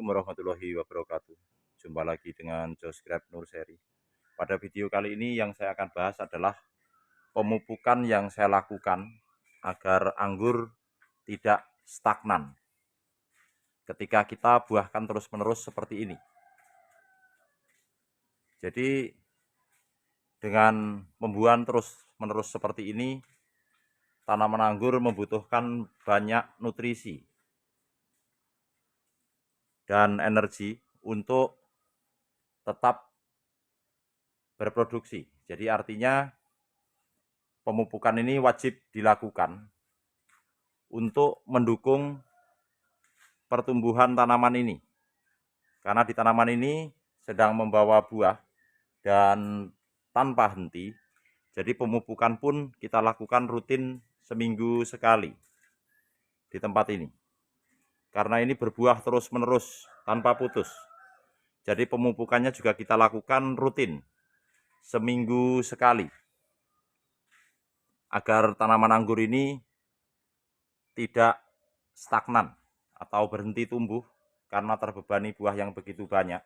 Assalamualaikum warahmatullahi wabarakatuh. Jumpa lagi dengan Josgrab Nurseri. Pada video kali ini yang saya akan bahas adalah pemupukan yang saya lakukan agar anggur tidak stagnan ketika kita buahkan terus-menerus seperti ini. Jadi dengan membuahan terus-menerus seperti ini, tanaman anggur membutuhkan banyak nutrisi dan energi untuk tetap berproduksi. Jadi artinya pemupukan ini wajib dilakukan untuk mendukung pertumbuhan tanaman ini. Karena di tanaman ini sedang membawa buah dan tanpa henti. Jadi pemupukan pun kita lakukan rutin seminggu sekali di tempat ini. Karena ini berbuah terus-menerus tanpa putus. Jadi pemupukannya juga kita lakukan rutin seminggu sekali. Agar tanaman anggur ini tidak stagnan atau berhenti tumbuh karena terbebani buah yang begitu banyak.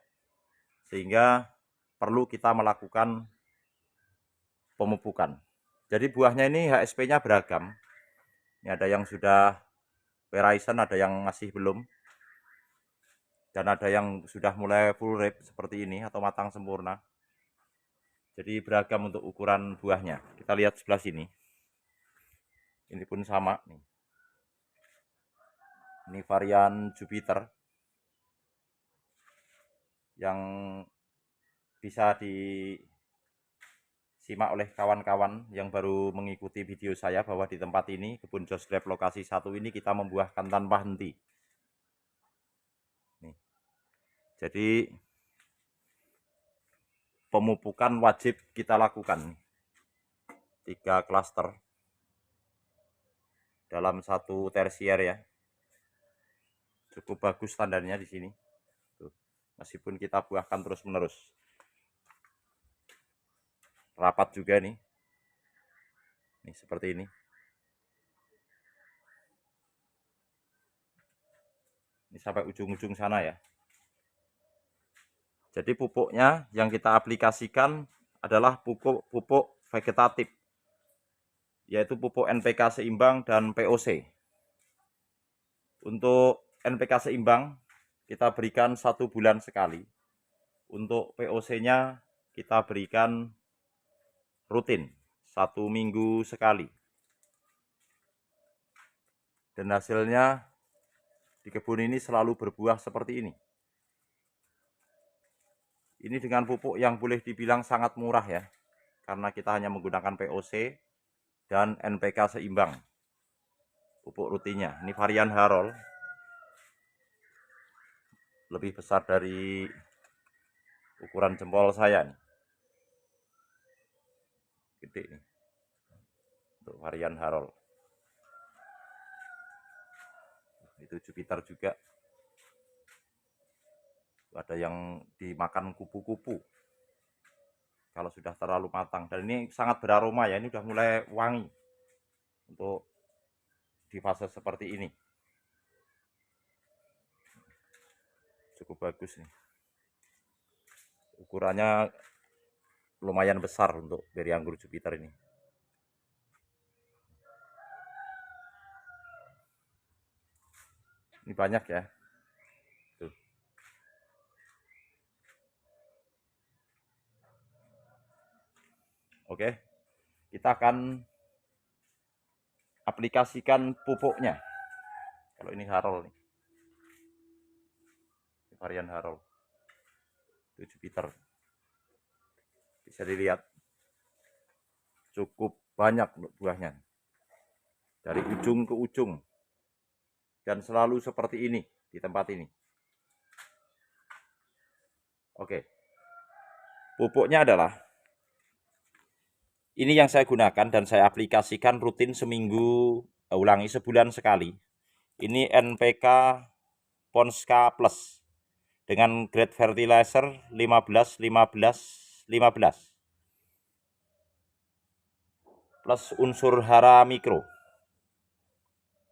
Sehingga perlu kita melakukan pemupukan. Jadi buahnya ini HSP-nya beragam. Ini ada yang sudah Verizon, ada yang masih belum. Dan ada yang sudah mulai full ripe seperti ini atau matang sempurna. Jadi beragam untuk ukuran buahnya. Kita lihat sebelah sini. Ini pun sama nih. Ini varian Jupiter yang bisa disimak oleh kawan-kawan yang baru mengikuti video saya bahwa di tempat ini, kebun Josgrab lokasi 1 ini kita membuahkan tanpa henti. Nih. Jadi pemupukan wajib kita lakukan. 3 klaster dalam satu tersier ya. Cukup bagus standarnya di sini. Tuh. Meskipun kita buahkan terus-menerus. Rapat juga nih. Nih seperti ini. Ini sampai ujung-ujung sana ya. Jadi pupuknya yang kita aplikasikan adalah pupuk vegetatif, yaitu pupuk NPK seimbang dan POC. Untuk NPK seimbang kita berikan 1 bulan sekali. Untuk POC-nya kita berikan rutin 1 minggu sekali. Dan hasilnya di kebun ini selalu berbuah seperti ini. Ini dengan pupuk yang boleh dibilang sangat murah ya. Karena kita hanya menggunakan POC dan NPK seimbang. Pupuk rutinnya. Ini varian Harold. Lebih besar dari ukuran jempol saya nih. Gede nih. Untuk varian Harold. Itu Jupiter juga. Ada yang dimakan kupu-kupu kalau sudah terlalu matang, dan ini sangat beraroma ya, ini sudah mulai wangi untuk di fase seperti ini. Cukup bagus nih, ukurannya lumayan besar untuk beri anggur Jupiter ini. Ini banyak ya. Tuh. Oke, kita akan aplikasikan pupuknya. Kalau ini Harold nih, ini varian Harold, itu Jupiter. Bisa dilihat cukup banyak buahnya dari ujung ke ujung, dan selalu seperti ini di tempat ini. Oke, pupuknya adalah ini yang saya gunakan dan saya aplikasikan rutin seminggu, sebulan sekali. Ini NPK Ponska Plus dengan grade fertilizer 15 15 15 plus unsur hara mikro.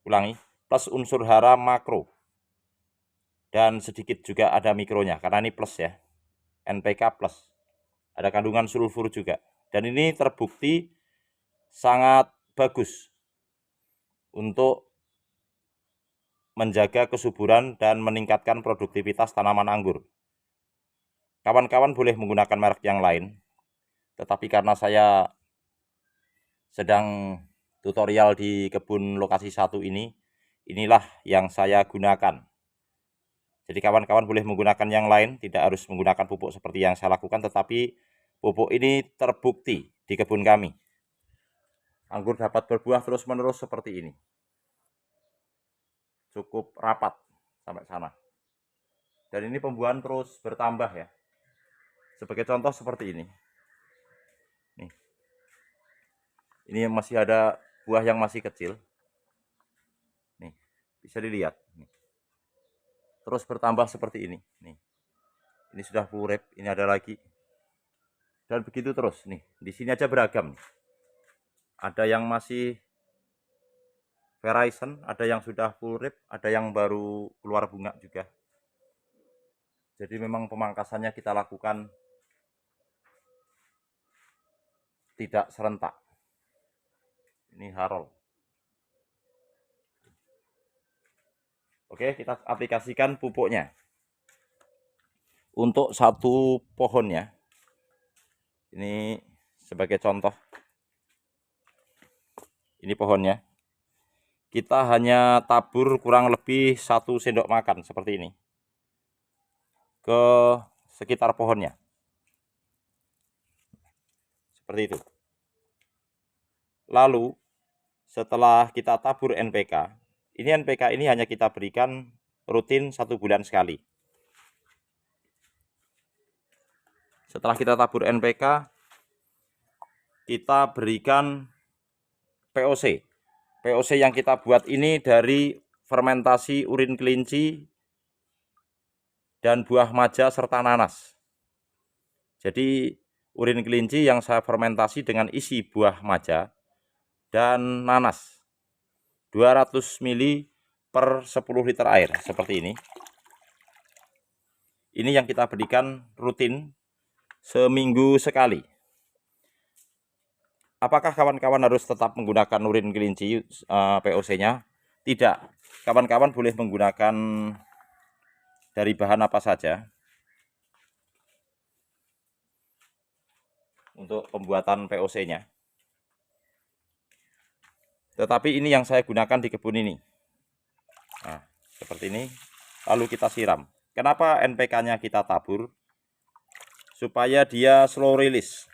Ulangi, plus unsur hara makro dan sedikit juga ada mikronya karena ini plus ya, NPK plus, ada kandungan sulfur juga, dan ini terbukti sangat bagus untuk menjaga kesuburan dan meningkatkan produktivitas tanaman anggur. Kawan-kawan boleh menggunakan merek yang lain, tetapi karena saya sedang tutorial di kebun lokasi 1 ini, inilah yang saya gunakan. Jadi kawan-kawan boleh menggunakan yang lain, tidak harus menggunakan pupuk seperti yang saya lakukan, tetapi pupuk ini terbukti di kebun kami. Anggur dapat berbuah terus-menerus seperti ini. Cukup rapat sampai sana. Dan ini pembuahan terus bertambah ya. Sebagai contoh seperti ini. Nih. Ini masih ada buah yang masih kecil. Nih, bisa dilihat. Nih. Terus bertambah seperti ini. Nih. Ini sudah full ripe, ini ada lagi. Dan begitu terus nih. Di sini aja beragam. Ada yang masih Verizon, ada yang sudah full ripe, ada yang baru keluar bunga juga. Jadi memang pemangkasannya kita lakukan tidak serentak. Ini Harold. Oke, kita aplikasikan pupuknya. Untuk satu pohonnya, ini sebagai contoh, ini pohonnya, kita hanya tabur kurang lebih 1 sendok makan seperti ini ke sekitar pohonnya, seperti itu. Lalu setelah kita tabur NPK, ini hanya kita berikan rutin 1 bulan sekali. Setelah kita tabur NPK, kita berikan POC. POC yang kita buat ini dari fermentasi urin kelinci dan buah maja serta nanas. Jadi urin kelinci yang saya fermentasi dengan isi buah maja dan nanas. 200 ml per 10 liter air seperti ini. Ini yang kita berikan rutin seminggu sekali. Apakah kawan-kawan harus tetap menggunakan urin kelinci POC-nya? Tidak. Kawan-kawan boleh menggunakan dari bahan apa saja untuk pembuatan POC-nya. Tetapi ini yang saya gunakan di kebun ini. Nah, seperti ini. Lalu kita siram. Kenapa NPK-nya kita tabur? Supaya dia slow release.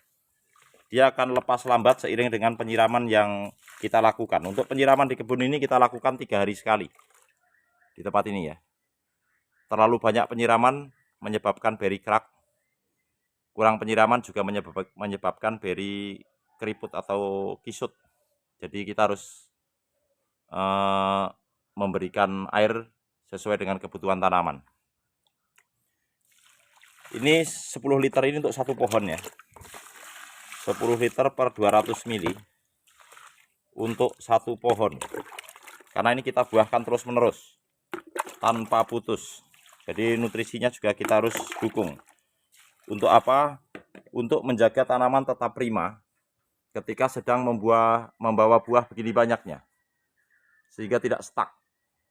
Dia akan lepas lambat seiring dengan penyiraman yang kita lakukan. Untuk penyiraman di kebun ini kita lakukan 3 hari sekali. Di tempat ini ya. Terlalu banyak penyiraman menyebabkan beri crack. Kurang penyiraman juga menyebabkan beri keriput atau kisut. Jadi kita harus memberikan air sesuai dengan kebutuhan tanaman. Ini 10 liter ini untuk satu pohon ya. 10 liter per 200 ml untuk satu pohon. Karena ini kita buahkan terus menerus tanpa putus. Jadi nutrisinya juga kita harus dukung. Untuk apa? Untuk menjaga tanaman tetap prima ketika sedang membawa buah begini banyaknya, sehingga tidak stuck.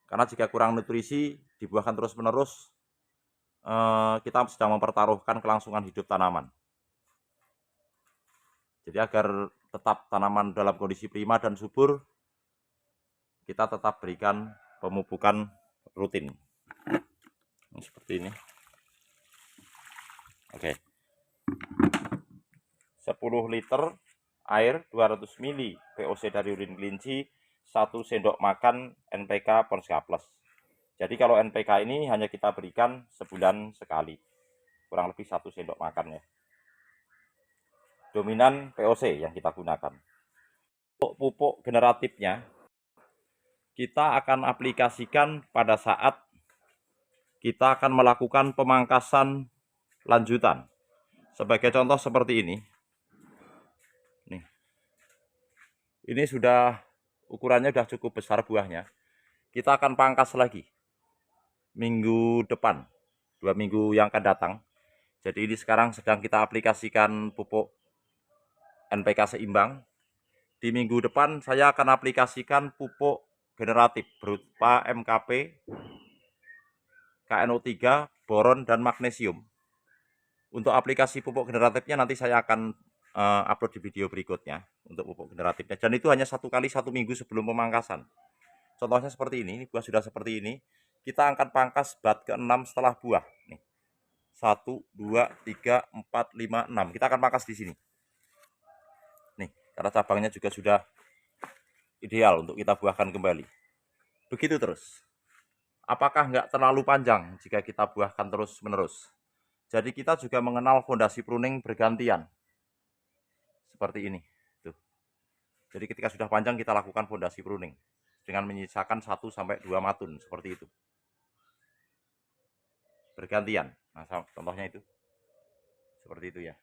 Karena jika kurang nutrisi, dibuahkan terus-menerus, kita sedang mempertaruhkan kelangsungan hidup tanaman. Jadi agar tetap tanaman dalam kondisi prima dan subur, kita tetap berikan pemupukan rutin. Seperti ini. Oke. 10 liter air, 200 ml POC dari urin kelinci, 1 sendok makan NPK Ponska Plus. Jadi kalau NPK ini hanya kita berikan sebulan sekali, kurang lebih 1 sendok makan ya. Dominan POC yang kita gunakan. Untuk pupuk generatifnya, kita akan aplikasikan pada saat kita akan melakukan pemangkasan lanjutan. Sebagai contoh seperti ini. Nih. Ini sudah ukurannya sudah cukup besar buahnya. Kita akan pangkas lagi. minggu depan, 2 minggu yang akan datang. Jadi ini sekarang sedang kita aplikasikan pupuk NPK seimbang. Di minggu depan saya akan aplikasikan pupuk generatif berupa MKP, KNO3, boron, dan magnesium. Untuk aplikasi pupuk generatifnya nanti saya akan upload di video berikutnya untuk pupuk generatifnya. Dan itu hanya 1 kali 1 minggu sebelum pemangkasan. Contohnya seperti ini buah sudah seperti ini. Kita akan pangkas bat ke-6 setelah buah. Nih. 1, 2, 3, 4, 5, 6. Kita akan pangkas di sini. Nih, karena cabangnya juga sudah ideal untuk kita buahkan kembali. Begitu terus. Apakah nggak terlalu panjang jika kita buahkan terus-menerus? Jadi kita juga mengenal fondasi pruning bergantian. Seperti ini. Tuh. Jadi ketika sudah panjang kita lakukan fondasi pruning. Dengan menyisakan 1-2 matun. Seperti itu. Bergantian. Nah, contohnya itu. Seperti itu ya.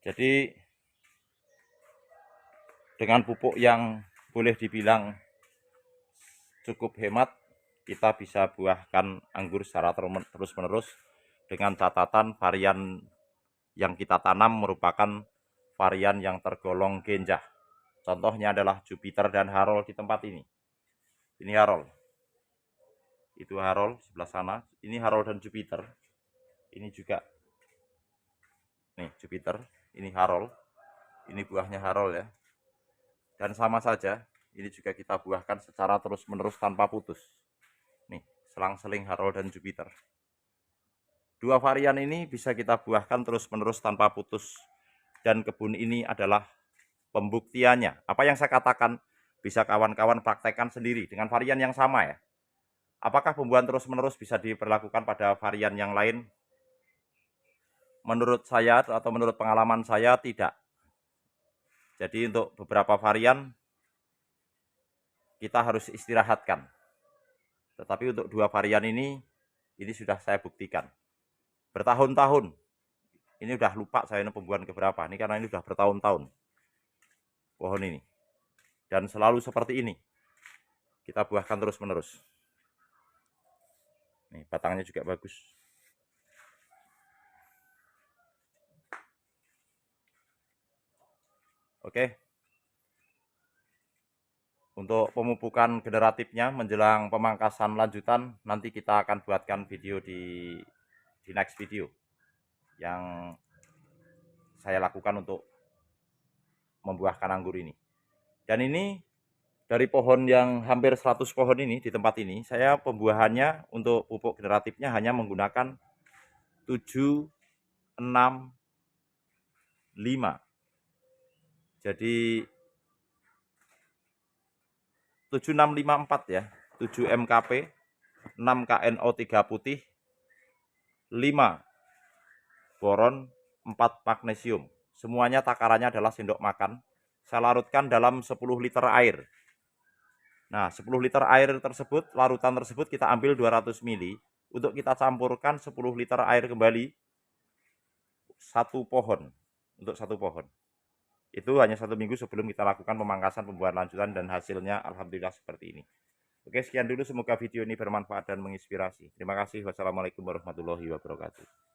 Jadi dengan pupuk yang boleh dibilang cukup hemat, kita bisa buahkan anggur secara terus-menerus dengan catatan varian yang kita tanam merupakan varian yang tergolong genjah. Contohnya adalah Jupiter dan Harold di tempat ini. Ini Harold. Itu Harold sebelah sana. Ini Harold dan Jupiter. Ini juga. Nih Jupiter. Ini Harold. Ini buahnya Harold ya. Dan sama saja. Ini juga kita buahkan secara terus-menerus tanpa putus. Nih, selang-seling Harold dan Jupiter. Dua varian ini bisa kita buahkan terus-menerus tanpa putus. Dan kebun ini adalah pembuktiannya. Apa yang saya katakan bisa kawan-kawan praktekkan sendiri dengan varian yang sama ya. Apakah pembuahan terus-menerus bisa diperlakukan pada varian yang lain? Menurut saya atau menurut pengalaman saya tidak. Jadi untuk beberapa varian kita harus istirahatkan. Tetapi untuk dua varian ini sudah saya buktikan. Bertahun-tahun. Ini udah lupa saya pembuahan keberapa. Ini karena ini sudah bertahun-tahun. Pohon ini. Dan selalu seperti ini. Kita buahkan terus-menerus. Nih, batangnya juga bagus. Oke. Untuk pemupukan generatifnya menjelang pemangkasan lanjutan, nanti kita akan buatkan video di next video yang saya lakukan untuk membuahkan anggur ini. Dan ini dari pohon yang hampir 100 pohon ini di tempat ini, saya pembuahannya untuk pupuk generatifnya hanya menggunakan 7, 6, 5. Jadi 7654 ya, 7 MKP, 6 KNO3 putih, 5 boron, 4 magnesium. Semuanya takarannya adalah sendok makan. Saya larutkan dalam 10 liter air. Nah, 10 liter air tersebut, larutan tersebut kita ambil 200 ml. Untuk kita campurkan 10 liter air kembali, 1 pohon. Untuk 1 pohon. Itu hanya 1 minggu sebelum kita lakukan pemangkasan pembuahan lanjutan dan hasilnya alhamdulillah seperti ini. Oke, sekian dulu. Semoga video ini bermanfaat dan menginspirasi. Terima kasih. Wassalamualaikum warahmatullahi wabarakatuh.